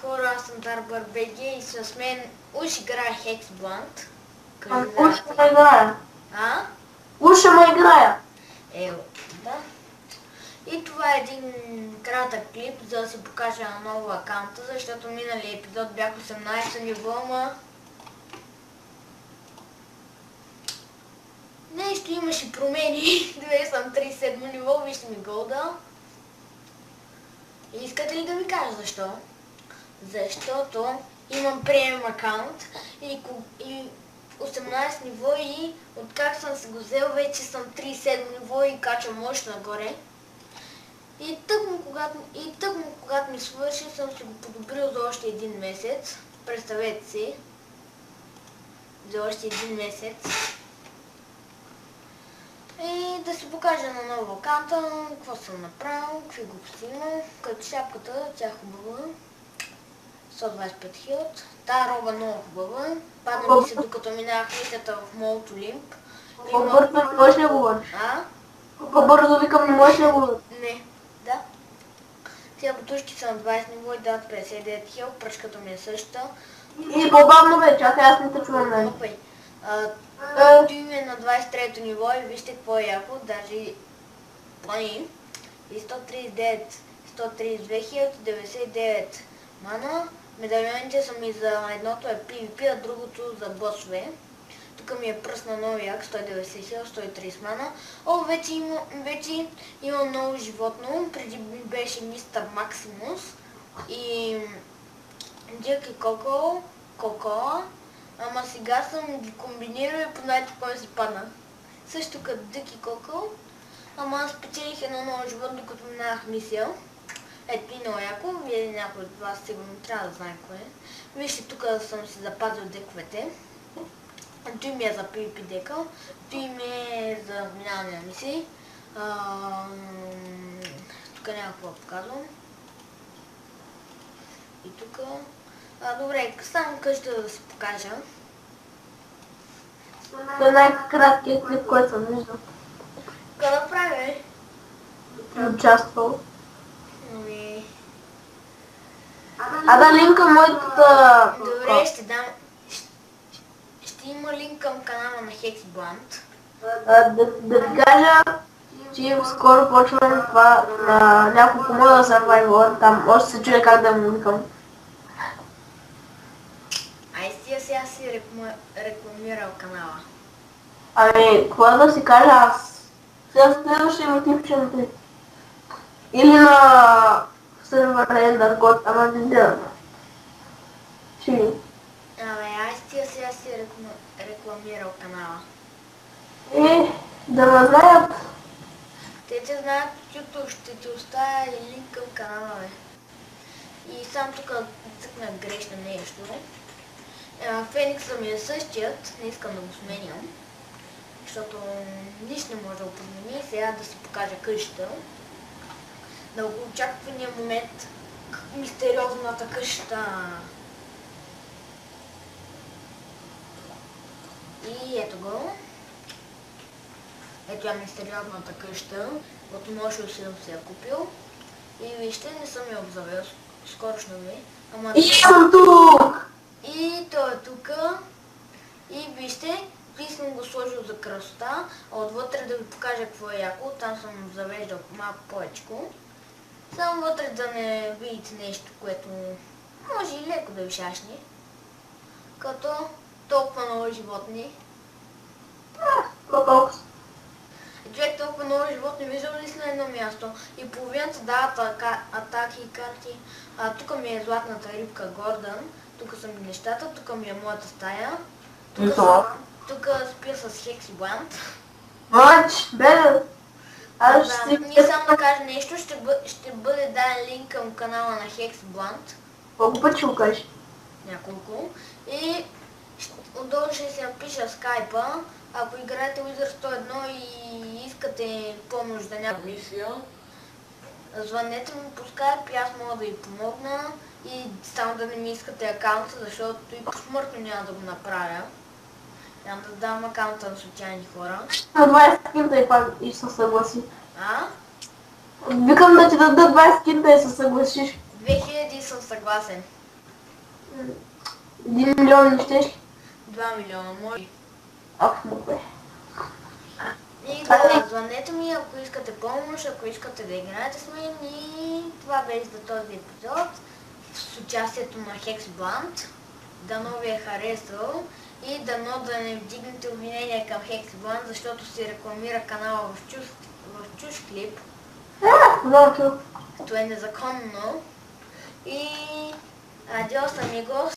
хора, аз съм Дарбър БГ и с мен уж играе Hexblunt. Уж ме играя. А? Уж ме играя. Да. И това е един кратък клип, за да си покажа на ново акаунта, защото миналия епизод бях 18 ниво, ама... Нещо имаше промени. Две съм 37 ниво, вижте ми голда. Искате ли да ви кажа защо? Защото имам премиум акаунт и 18 ниво и откак съм се го взел, вече съм 37 ниво и качвам още нагоре. И тъкмо когато ми свърши, съм си го подобрил за още един месец. Представете си. За още един месец. И да си покажа на нова акаунта, какво съм направил, какви глупости имам. Като шапката, тя е хубава. 125 хилт. Тая роба много хубава. Падна ми се докато минах мисията в Молт Олимп. По-бързо не можеш да говориш. А? По-бързо викам, не можеш да говориш. Не. Да. Тия бутушки са на 20 ниво и дават 59 хил. Пръчката ми е същата. И по-бавно вече, аз не те чувам нали. Опай. Той ми е на 23-то ниво и вижте какво е яко, даже плани. И 139, 132 хил, 99 мана. Медальоните са ми за едното е PvP, а другото за босове. Тук ми е пръсна нови як, 190 хил, 130 мана. О, вече имам ново животно. Преди беше Мистер Максимус и Дирки Коко. Ама сега съм ги комбинирал и познайте кой си падна. Също като Дъки Коко. Ама аз спечелих едно ново животно, докато минах мисия. Ето и много яко. Вие някой от вас сигурно трябва да знае кое е. Вижте, тук съм си запазил дековете. Той ми е за PvP дека. Той ми е за минаване на мисии. Тук няма какво показвам. И тук... добре, само къща да си покажа. Това е най-краткият клип, който съм виждал. Какво да правя? Участвал. Ами... Да линка моята... Добре, ще дам... Ще има линк към канала на Hexblunt. Да ви кажа, че скоро почваме това на няколко мода Survivor. Там още се чуя как да му викам. Сега си рекламирал канала. Ами, какво да си кажа аз? Сега следващия ми клип ще ме или на сервер Ender God, ама не делам. Ще. Сега си рекламирал канала. Да ме знаят. Те знаят, чуто ще ти оставя линк към канала, бе. И сам тук цъкнах грешно нещо. Феникса ми е същият, не искам да го сменям, защото нищо не може да го промени. Сега да си покажа къщата. Дългоочаквания момент, мистериозната къща. И ето го. Ето е мистериозната къща, от Мошо съм се я купил. И вижте, не съм я обзавел скорошно ми. И съм тук! И той е тук. И вижте, и съм го сложил за красота, а отвътре да ви покажа какво е яко. Там съм завеждал малко повечко. Само вътре да не видите нещо, което може и леко да ви шашни. Като толкова много животни. Човек толкова много животни виждал ли си на едно място? И половината дават атаки и карти. Тук ми е златната рибка Гордън. Тук са ми нещата, тук ми е моята стая. Тук спя с Hexblunt. Ние само да кажа нещо, ще бъде даден линк към канала на Hexblunt. Колко път ще го кажеш? Няколко. И отдолу ще се напиша скайпа. Ако играете Wizard 101 и искате помощ за някаква мисия, звънете ми по скайп и аз мога да ви помогна. И само да не ми искате акаунта, защото и посмъртно няма да го направя. Няма да дам акаунта на случайни хора. На 20 скинта и пак и се съгласи. А? Викам да ти дадат 20 скинта и се съгласиш. 2000 съм съгласен. 1 милион не щеш ли? 2 милиона, може. Ох, добре. И да, звънете ми, ако искате помощ, ако искате да играете с мен. И това беше за този епизод с участието на Hexblunt. Дано ви е харесал и дано да не вдигнете обвинения към Hexblunt, защото си рекламира канала в чуж клип, Много. като е незаконно. И адиос, амигос!